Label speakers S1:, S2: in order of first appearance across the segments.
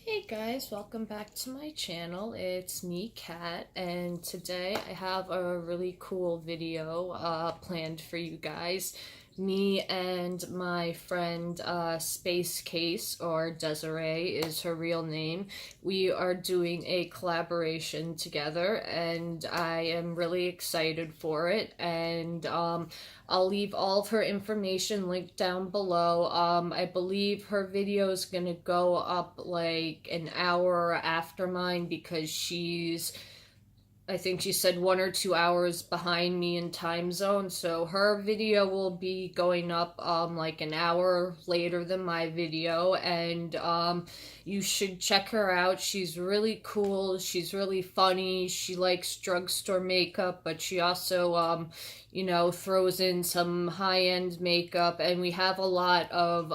S1: Hey guys, welcome back to my channel. It's me, Kat, and today I have a really cool video planned for you guys. Me and my friend Sace Case, or Desiree is her real name. We are doing a collaboration together, and I am really excited for it. And I'll leave all of her information linked down below. I believe her video is gonna go up like an hour after mine because I think she said 1 or 2 hours behind me in time zone, so her video will be going up like an hour later than my video, and you should check her out. She's really cool, she's really funny, she likes drugstore makeup, but she also throws in some high-end makeup, and we have a lot of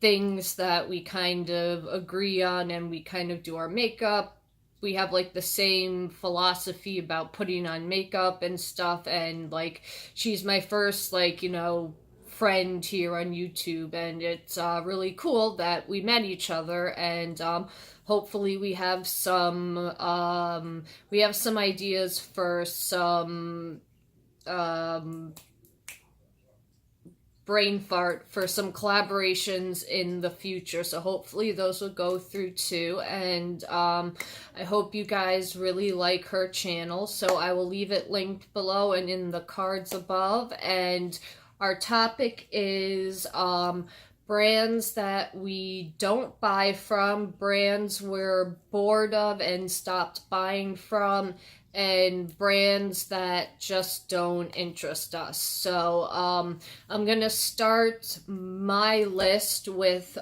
S1: things that we kind of agree on, and we kind of do our makeup. We have like the same philosophy about putting on makeup and stuff, and like she's my first friend here on YouTube, and it's really cool that we met each other, and hopefully we have some ideas for some brain fart for some collaborations in the future, so hopefully those will go through too. And I hope you guys really like her channel, so I will leave it linked below and in the cards above. And our topic is brands that we don't buy from, brands we're bored of and stopped buying from, and brands that just don't interest us. So I'm gonna start my list with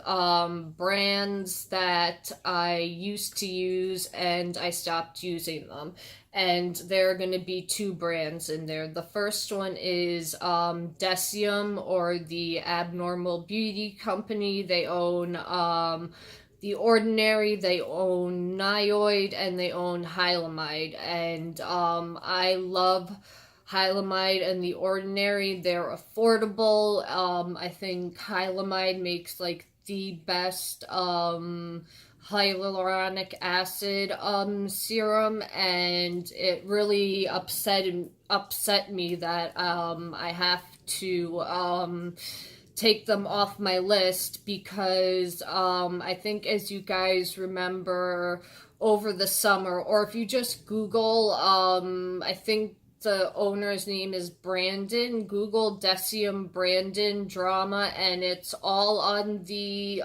S1: brands that I used to use and I stopped using them. And there are going to be two brands in there. The first one is Decium, or the Abnormal Beauty Company. They own The Ordinary, they own Nioid, and they own Hylamide. And I love Hylamide and The Ordinary. They're affordable. I think Hylamide makes like the best hyaluronic acid serum, and it really upset me that I have to take them off my list, because I think, as you guys remember, over the summer, or if you just Google, I think the owner's name is Brandon. Google Decium Brandon drama, and it's all on the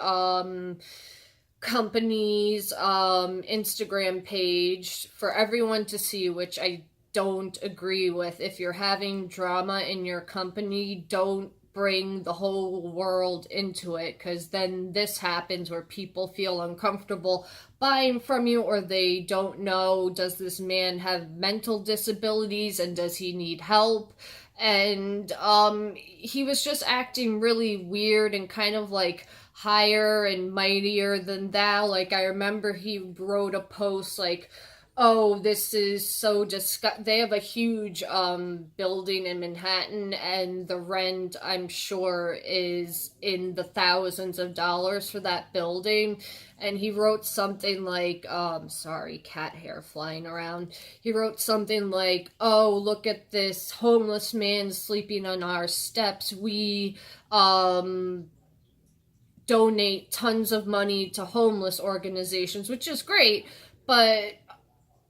S1: company's Instagram page for everyone to see, which I don't agree with. If you're having drama in your company, don't bring the whole world into it, because then this happens where people feel uncomfortable buying from you, or they don't know, does this man have mental disabilities and does he need help? And he was just acting really weird and kind of like higher and mightier than thou. Like, I remember he wrote a post like, oh, this is so disgusting. They have a huge building in Manhattan, and the rent, I'm sure, is in the thousands of dollars for that building. And he wrote something like, sorry, cat hair flying around. He wrote something like, oh, look at this homeless man sleeping on our steps. We donate tons of money to homeless organizations, which is great, but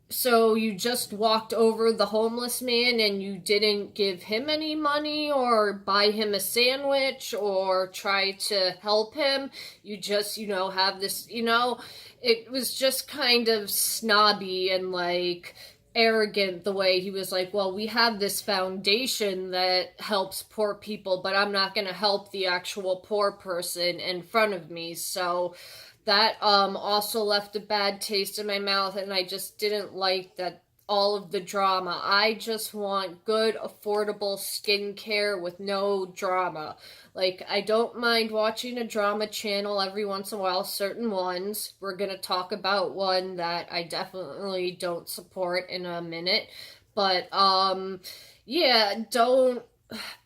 S1: so you just walked over the homeless man and you didn't give him any money or buy him a sandwich or try to help him. You just, have this, it was just kind of snobby and like arrogant the way he was like, well, we have this foundation that helps poor people, but I'm not going to help the actual poor person in front of me. So that also left a bad taste in my mouth, and I just didn't like that all of the drama. I just want good, affordable skincare with no drama. Like, I don't mind watching a drama channel every once in a while, certain ones. We're gonna talk about one that I definitely don't support in a minute. But, yeah, don't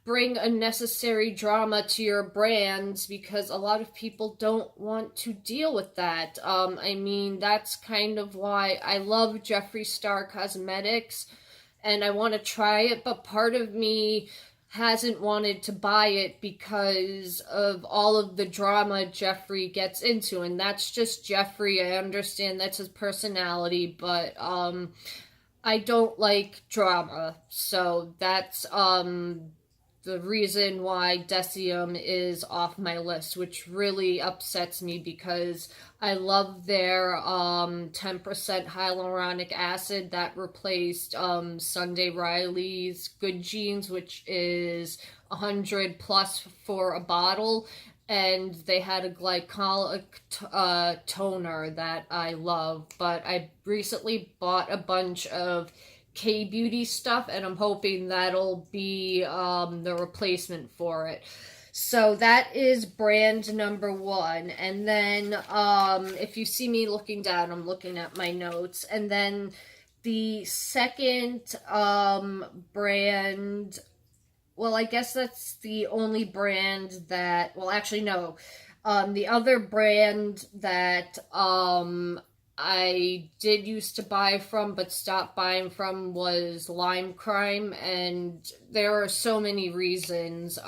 S1: bring unnecessary drama to your brands, because a lot of people don't want to deal with that. I mean, that's kind of why I love Jeffree Star Cosmetics and I want to try it, but part of me hasn't wanted to buy it because of all of the drama Jeffree gets into, and that's just Jeffree. I understand that's his personality, but I don't like drama, so that's the reason why Decium is off my list, which really upsets me because I love their 10% hyaluronic acid that replaced Sunday Riley's Good Genes, which is 100 plus for a bottle. And they had a glycolic toner that I love. But I recently bought a bunch of K-beauty stuff, and I'm hoping that'll be the replacement for it. So that is brand number one. And then if you see me looking down, I'm looking at my notes. And then the second brand, well, I guess that's the only brand that, well, actually, no. The other brand that I did used to buy from but stopped buying from was Lime Crime, and there are so many reasons.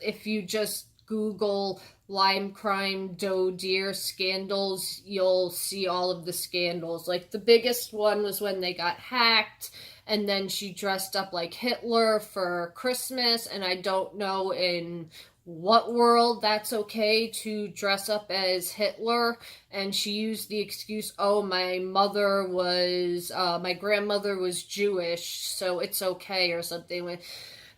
S1: If you just Google Lime Crime Doe Deer scandals, you'll see all of the scandals. Like, the biggest one was when they got hacked, and then she dressed up like Hitler for Christmas, and I don't know in what world that's okay to dress up as Hitler. And she used the excuse, oh, my grandmother was Jewish, so it's okay, or something.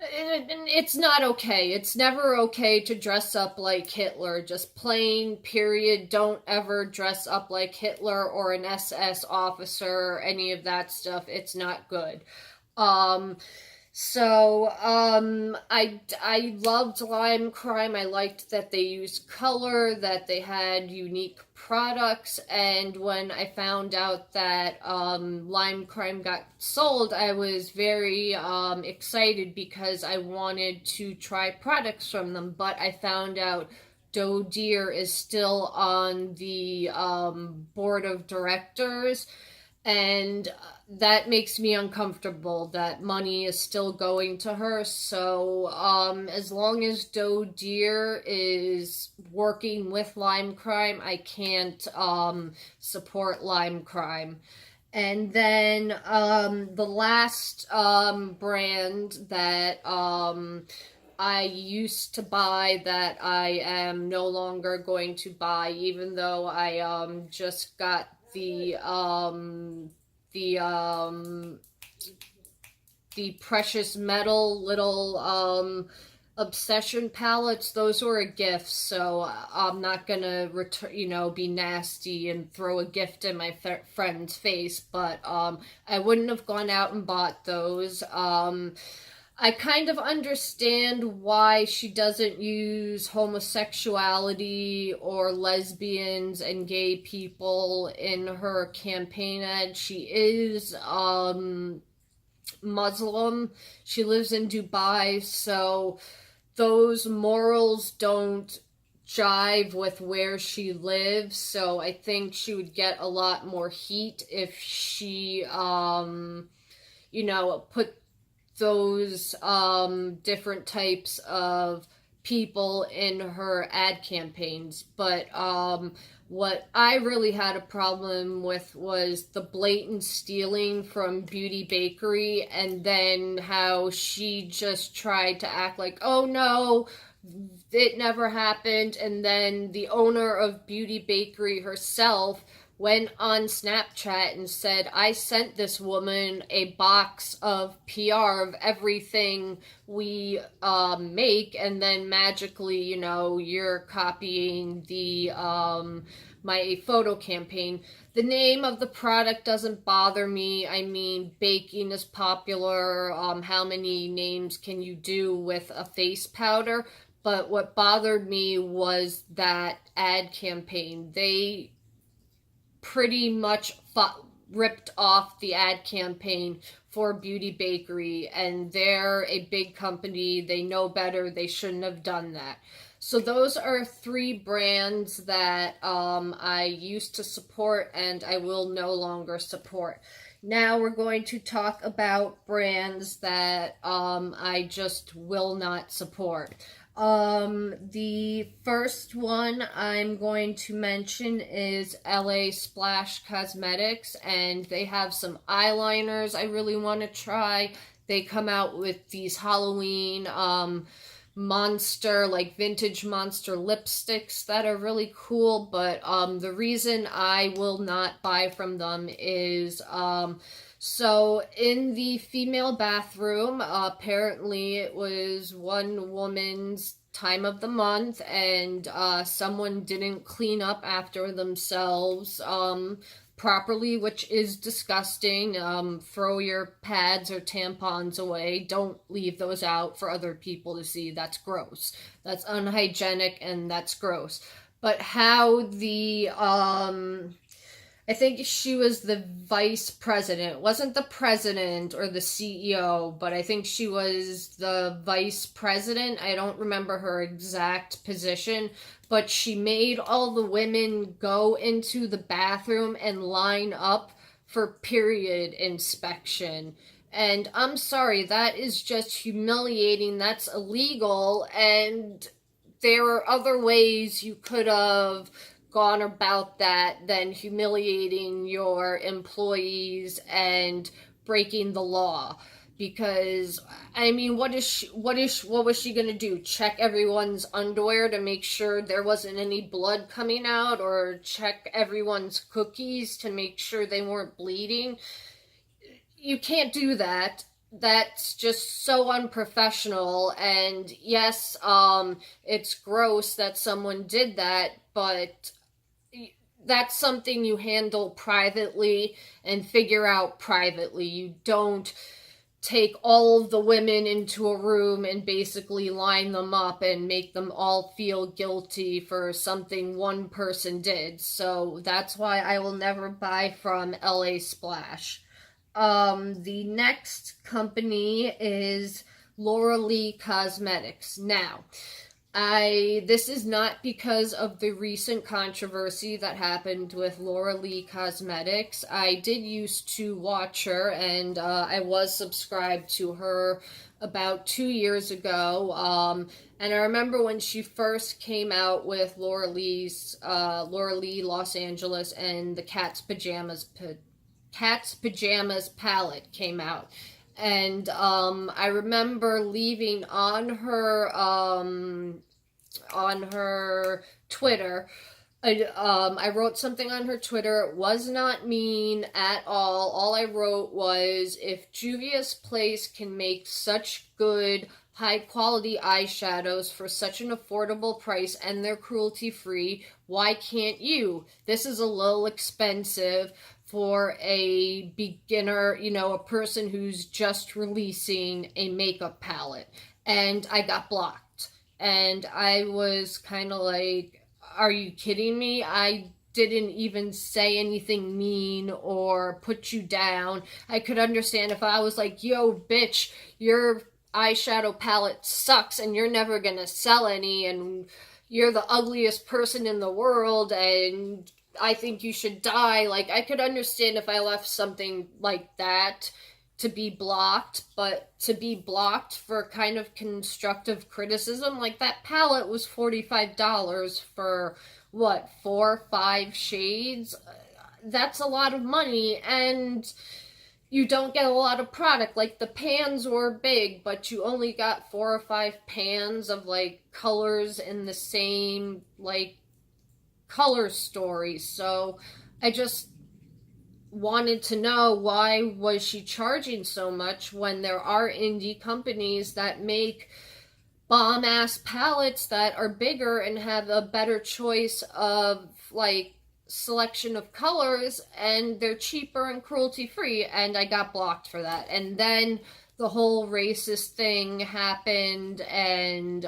S1: It's not okay. It's never okay to dress up like Hitler. Just plain, period. Don't ever dress up like Hitler or an SS officer or any of that stuff. It's not good. I loved Lime Crime. I liked that they used color, that they had unique products, and when I found out that Lime Crime got sold, I was very excited because I wanted to try products from them, but I found out Doe Deer is still on the board of directors, and that makes me uncomfortable that money is still going to her. So as long as Doe Deer is working with Lime Crime, I can't support Lime Crime. And then the last brand that I used to buy that I am no longer going to buy, even though I just got the precious metal little obsession palettes. Those were a gift, so I'm not gonna be nasty and throw a gift in my friend's face, but I wouldn't have gone out and bought those. I kind of understand why she doesn't use homosexuality or lesbians and gay people in her campaign ad. She is Muslim. She lives in Dubai, so those morals don't jive with where she lives. So I think she would get a lot more heat if she put those different types of people in her ad campaigns. But what I really had a problem with was the blatant stealing from Beauty Bakery, and then how she just tried to act like, oh no, it never happened. And then the owner of Beauty Bakery herself went on Snapchat and said, I sent this woman a box of PR of everything we make, and then magically, you're copying the my photo campaign. The name of the product doesn't bother me. I mean, baking is popular. How many names can you do with a face powder? But what bothered me was that ad campaign. They pretty much ripped off the ad campaign for Beauty Bakery, and they're a big company. They know better. They shouldn't have done that. So those are 3 brands that I used to support and I will no longer support. Now we're going to talk about brands that I just will not support. The first one I'm going to mention is LA Splash Cosmetics, and they have some eyeliners I really want to try. They come out with these Halloween monster, like vintage monster lipsticks that are really cool, but the reason I will not buy from them is so in the female bathroom, apparently it was one woman's time of the month, and someone didn't clean up after themselves properly, which is disgusting. Throw your pads or tampons away. Don't leave those out for other people to see. That's gross. That's unhygienic and that's gross. But how the I think she was the vice president. It wasn't the president or the CEO, but I think she was the vice president. I don't remember her exact position, but she made all the women go into the bathroom and line up for period inspection. And I'm sorry, that is just humiliating. That's illegal, and there are other ways you could have gone about that than humiliating your employees and breaking the law. Because I mean, what was she gonna do? Check everyone's underwear to make sure there wasn't any blood coming out, or check everyone's cookies to make sure they weren't bleeding? You can't do that. That's just so unprofessional. And yes, it's gross that someone did that, but that's something you handle privately and figure out privately. You don't take all of the women into a room and basically line them up and make them all feel guilty for something one person did. So that's why I will never buy from LA Splash. The next company is Laura Lee Cosmetics. Now, this is not because of the recent controversy that happened with Laura Lee Cosmetics. I did used to watch her, and I was subscribed to her about 2 years ago. And I remember when she first came out with Laura Lee Los Angeles, and the Cat's Pajamas palette came out. And I remember leaving on her Twitter. I wrote something on her Twitter. It was not mean at all. All I wrote was, if Juvia's Place can make such good, high-quality eyeshadows for such an affordable price and they're cruelty-free, why can't you? This is a little expensive for a beginner, a person who's just releasing a makeup palette. And I got blocked. And I was kind of like, are you kidding me? I didn't even say anything mean or put you down. I could understand if I was like, yo, bitch, your eyeshadow palette sucks and you're never gonna sell any, and you're the ugliest person in the world, and I think you should die. Like, I could understand if I left something like that to be blocked, but to be blocked for kind of constructive criticism, like that palette was $45 for, what, 4 or 5 shades? That's a lot of money, and you don't get a lot of product. Like, the pans were big, but you only got 4 or 5 pans of, like, colors in the same, like, color story. So I just wanted to know, why was she charging so much when there are indie companies that make bomb-ass palettes that are bigger and have a better choice of, like, selection of colors, and they're cheaper and cruelty-free, and I got blocked for that. And then the whole racist thing happened, and,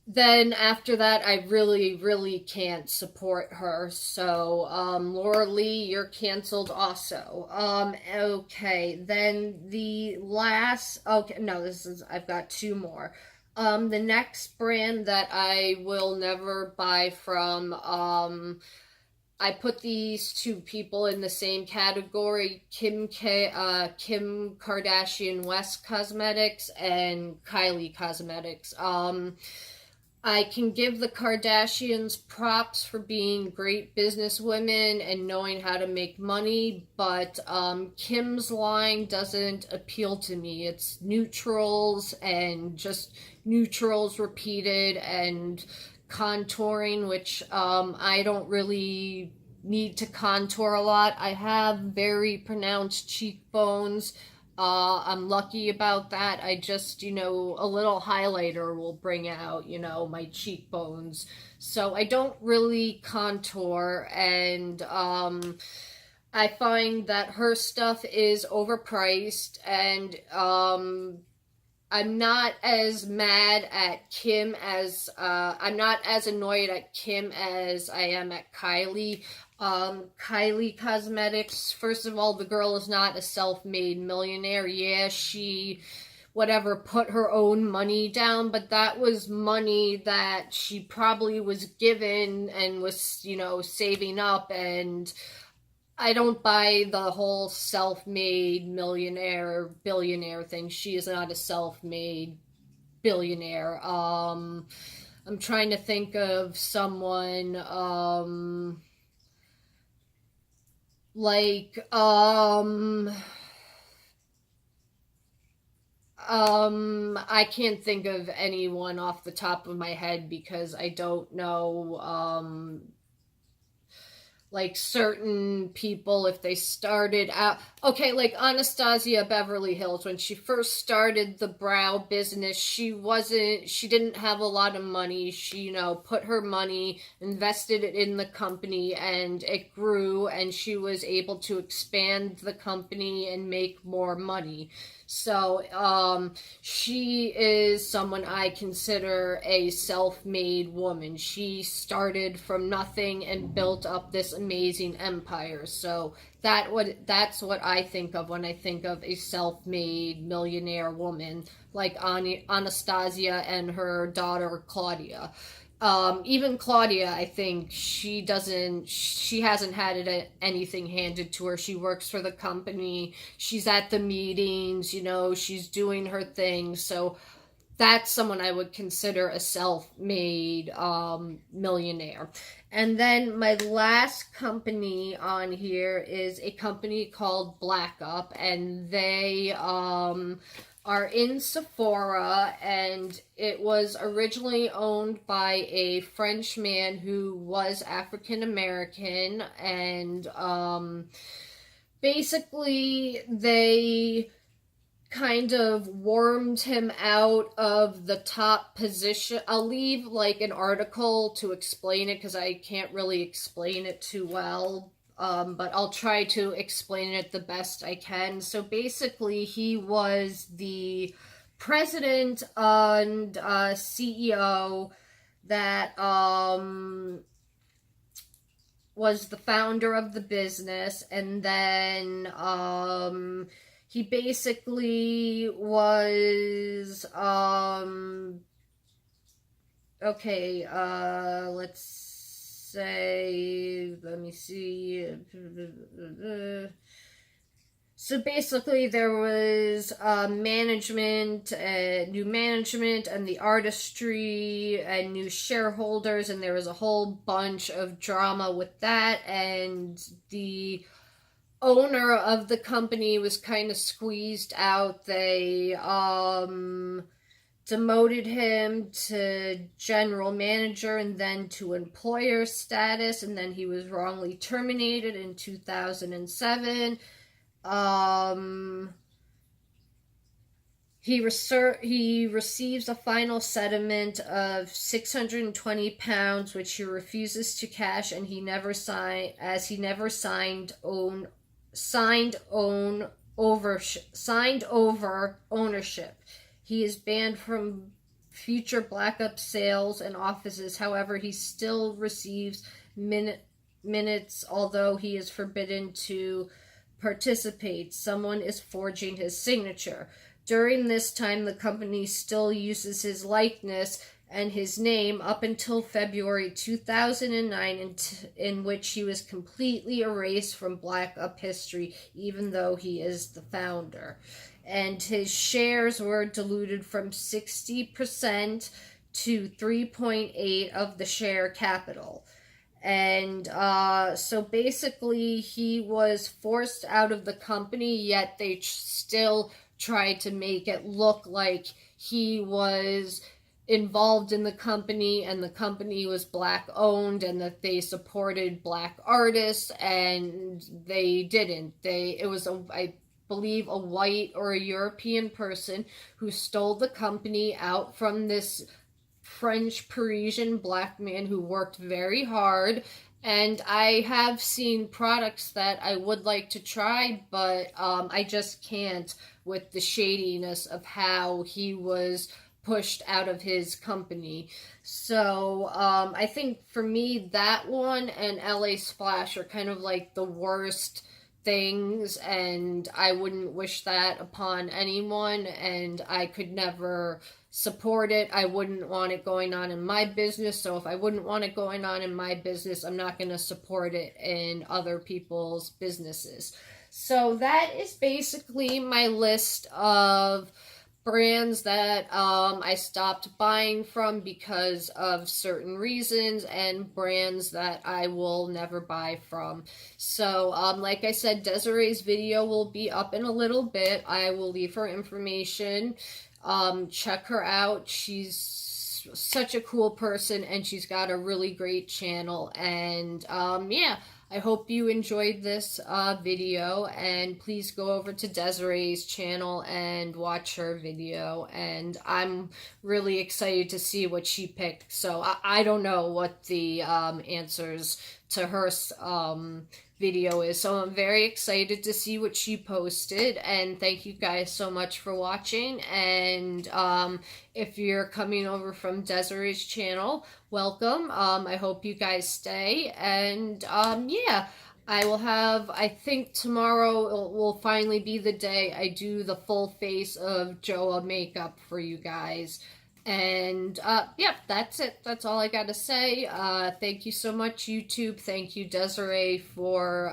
S1: then after that, I really, really can't support her. So, Laura Lee, you're canceled also. Okay, then the last, okay, no, I've got two more. The next brand that I will never buy from, I put these two people in the same category: Kim Kardashian West Cosmetics and Kylie Cosmetics. I can give the Kardashians props for being great businesswomen and knowing how to make money, but Kim's line doesn't appeal to me. It's neutrals and just neutrals repeated and contouring, which I don't really need to contour a lot. I have very pronounced cheekbones. I'm lucky about that. I just, a little highlighter will bring out, my cheekbones. So I don't really contour, and I find that her stuff is overpriced, and I'm not as mad at Kim as I'm not as annoyed at Kim as I am at Kylie. Kylie Cosmetics, first of all, the girl is not a self-made millionaire. Yeah, she whatever put her own money down, but that was money that she probably was given and was, saving up. And I don't buy the whole self-made millionaire billionaire thing. She is not a self-made billionaire. I'm trying to think of someone like I can't think of anyone off the top of my head because I don't know like certain people if they started out okay, like Anastasia Beverly Hills. When she first started the brow business, she didn't have a lot of money. She, put her money, invested it in the company, and it grew, and she was able to expand the company and make more money. So she is someone I consider a self-made woman. She started from nothing and built up this amazing empire. So that's what I think of when I think of a self-made millionaire woman like Anastasia and her daughter Claudia. Even Claudia, I think she hasn't had anything handed to her. She works for the company. She's at the meetings, she's doing her thing. So that's someone I would consider a self-made millionaire. And then my last company on here is a company called Black Up, and they are in Sephora, and it was originally owned by a French man who was African American, and basically they kind of wormed him out of the top position. I'll leave like an article to explain it because I can't really explain it too well. But I'll try to explain it the best I can. So basically, he was the president and CEO that was the founder of the business, and then he basically was okay, let's say, let me see. So basically there was management, new management, and the artistry, and new shareholders, and there was a whole bunch of drama with that, and the owner of the company was kind of squeezed out. They demoted him to general manager and then to employer status, and then he was wrongly terminated in 2007. He receives a final settlement of £620, which he refuses to cash, and he never signed over ownership. He is banned from future Black Up sales and offices. However, he still receives minutes, although he is forbidden to participate. Someone is forging his signature. During this time, the company still uses his likeness and his name up until February 2009, in which he was completely erased from Black Up history, even though he is the founder. And his shares were diluted from 60% to 3.8% of the share capital. And so basically he was forced out of the company, yet they still tried to make it look like he was involved in the company and the company was Black owned and that they supported Black artists, and they didn't. It was I believe a white or a European person who stole the company out from this French Parisian Black man who worked very hard. And I have seen products that I would like to try, but I just can't with the shadiness of how he was pushed out of his company. So I think for me, that one and LA Splash are kind of like the worst things, and I wouldn't wish that upon anyone, and I could never support it. I wouldn't want it going on in my business, so if I wouldn't want it going on in my business, I'm not going to support it in other people's businesses. So that is basically my list of brands that I stopped buying from because of certain reasons, and brands that I will never buy from. So like I said, Desiree's video will be up in a little bit. I will leave her information. Check her out. She's such a cool person, and she's got a really great channel. And yeah, I hope you enjoyed this video, and please go over to Desiree's channel and watch her video. And I'm really excited to see what she picked. So I don't know what the answers to her video is, so I'm very excited to see what she posted. And thank you guys so much for watching. And if you're coming over from Desiree's channel, welcome. I hope you guys stay. And yeah, I will have, I think tomorrow will finally be the day I do the full face of Joa makeup for you guys. And yeah, that's it. That's all I gotta say. Thank you so much, YouTube. Thank you, Desiree, for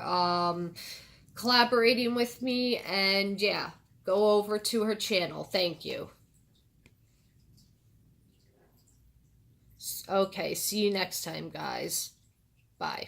S1: collaborating with me. And yeah, go over to her channel. Thank you. Okay, see you next time, guys. Bye.